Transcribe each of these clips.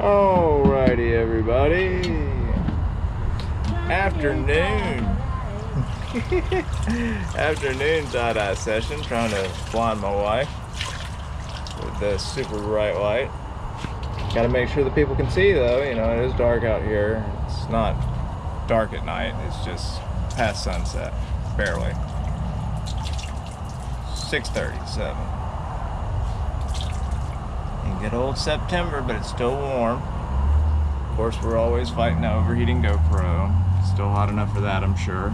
Alrighty, everybody. Afternoon. Afternoon tie-dye session. Trying to blind my wife with this super bright light. Got to make sure that people can see, though. You know, it is dark out here. It's not dark at night. It's just past sunset, barely. 6:37. Good old September, but it's still warm. Of course, we're always fighting that overheating GoPro. Still hot enough for that, I'm sure.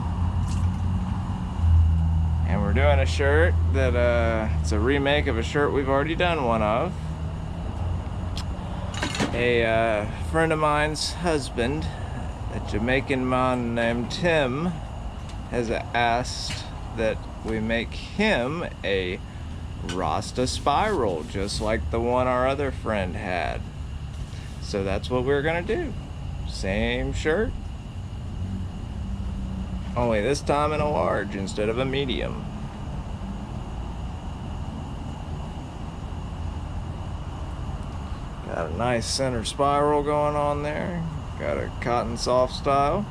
And we're doing a shirt that it's a remake of a shirt we've already done one of. A friend of mine's husband, a Jamaican man named Tim, has asked that we make him a Rasta spiral, just like the one our other friend had. So that's what we're gonna do. Same shirt, only this time in a large instead of a medium. Got a nice center spiral going on there. Got a cotton soft style.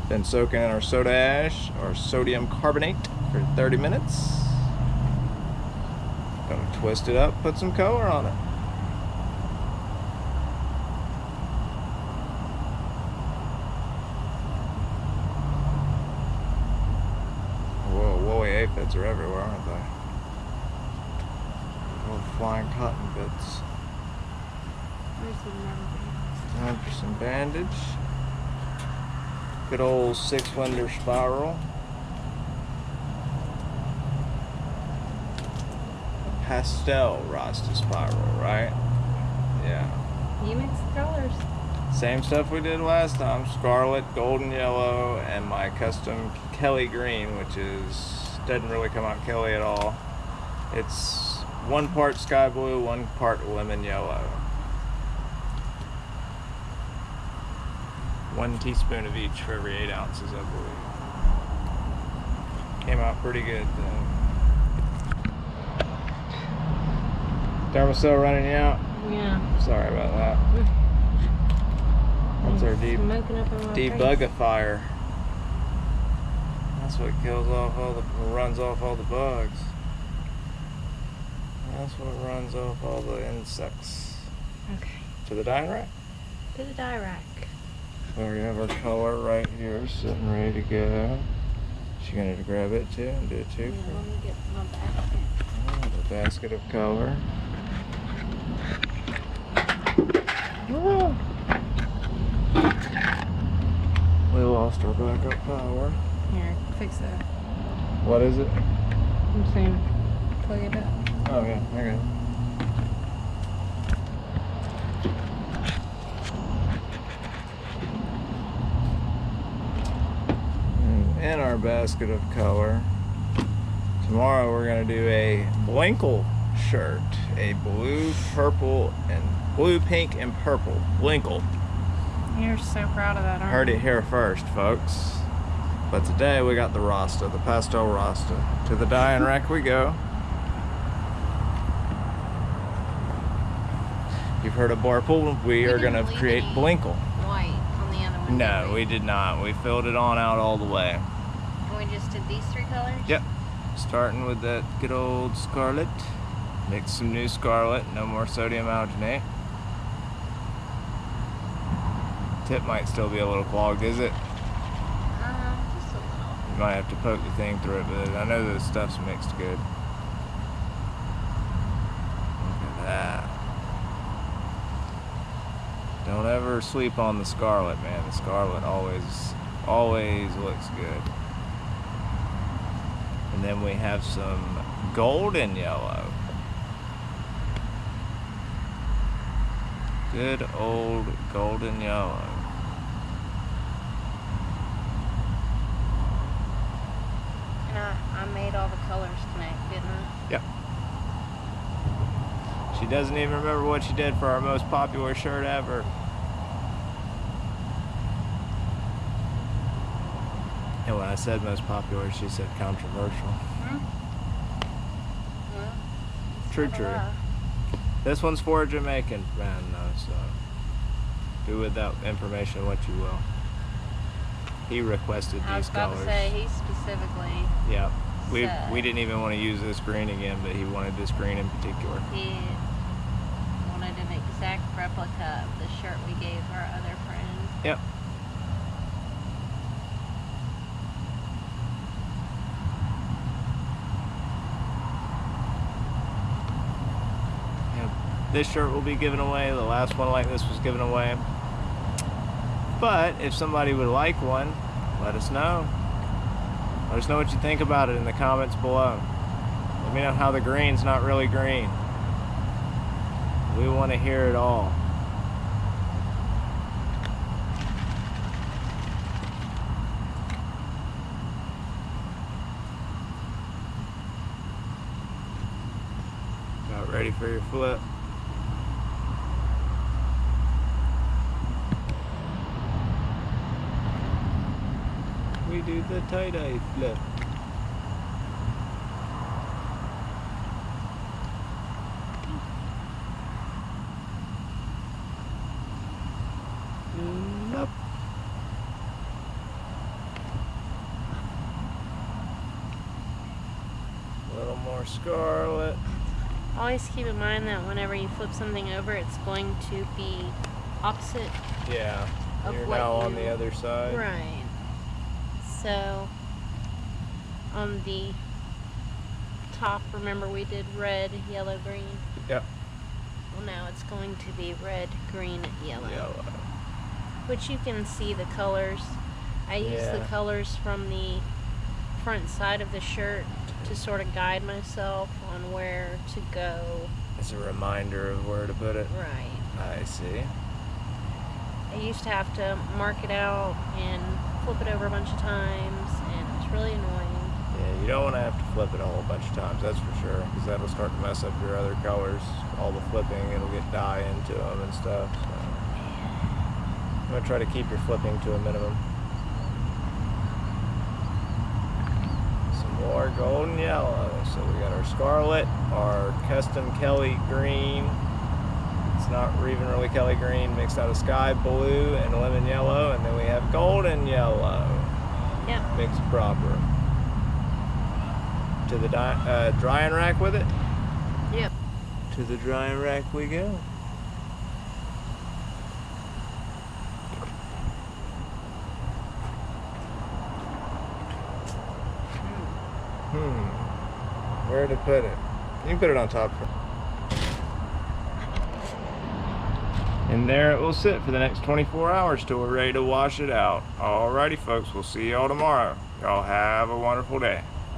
Been soaking in our soda ash or sodium carbonate for 30 minutes. Gonna twist it up, put some color on it. Whoa, woolly aphids are everywhere, aren't they? Little flying cotton bits. Time for some bandage. Good old 6-winder spiral. Pastel Rasta spiral, right? Yeah. You mix the colors. Same stuff we did last time. Scarlet, golden yellow, and my custom Kelly green, which doesn't really come out Kelly at all. It's 1 part sky blue, 1 part lemon yellow. 1 teaspoon of each for every 8 ounces, I believe. Came out pretty good though. Thermocell running you out? Yeah. Sorry about that. That's our debugifier. That's what kills off runs off all the bugs. That's what runs off all the insects. Okay. To the dye rack? To the dye rack. So we have our color right here, sitting ready to go. She gonna grab it too and do it too? Yeah, let me get my basket. Oh, the basket of color. Whoa. We lost our backup power. Here, fix that. What is it? I'm saying, plug it up. Oh yeah, okay. In our basket of color, tomorrow we're going to do a Blinkle shirt, a blue, purple, and blue, pink, and purple Blinkle. You're so proud of that, aren't you? Heard it here first, folks. But today we got the Rasta, the pastel Rasta. To the dyeing rack we go. You've heard of Barple. We are going to create Blinkle. White on the other one. No, we did not. We filled it on out all the way. And we just did these 3 colors? Yep. Starting with that good old scarlet. Mix some new scarlet, no more sodium alginate. Tip might still be a little clogged, is it? Just a little. You might have to poke the thing through it, but I know the stuff's mixed good. Look at that. Don't ever sleep on the scarlet, man. The scarlet always looks good. And then we have some golden yellow. Good old golden yellow. And I made all the colors connect, didn't I? Yep. She doesn't even remember what she did for our most popular shirt ever. And when I said most popular, she said controversial. Well, True. This one's for a Jamaican man though, so. Do with that information what you will. He requested I was these about colors. to say, he specifically Yeah. said We didn't even want to use this green again, but he wanted this green in particular. he wanted an exact replica of the shirt we gave our other friend. Yep. This shirt will be given away. The last one like this was given away. But if somebody would like one, let us know. Let us know what you think about it in the comments below. Let me know how the green's not really green. We want to hear it all. About ready for your flip. We do the tie-dye flip. Nope. A little more scarlet. Always keep in mind that whenever you flip something over, it's going to be opposite. Yeah. Of You're what now on you- the other side. Right. So, on the top, remember we did red, yellow, green? Yep. Well, now it's going to be red, green, yellow. Yellow. Which you can see the colors. I use the Yeah. colors from the front side of the shirt to sort of guide myself on where to go. It's a reminder of where to put it. Right. I see. I used to have to mark it out and flip it over a bunch of times, and it's really annoying. Yeah, you don't want to have to flip it a whole bunch of times, that's for sure, because that'll start to mess up your other colors. All the flipping, it'll get dye into them and stuff. So. I'm going to try to keep your flipping to a minimum. Some more golden yellow. So we got our scarlet, our custom Kelly green. It's not even really Kelly green, mixed out of sky blue and lemon yellow, and then we have golden yellow. Yep. Mixed proper. To the drying rack with it? Yep. To the drying rack we go. Where to put it? You can put it on top. And there it will sit for the next 24 hours till we're ready to wash it out. Alrighty folks, we'll see y'all tomorrow. Y'all have a wonderful day.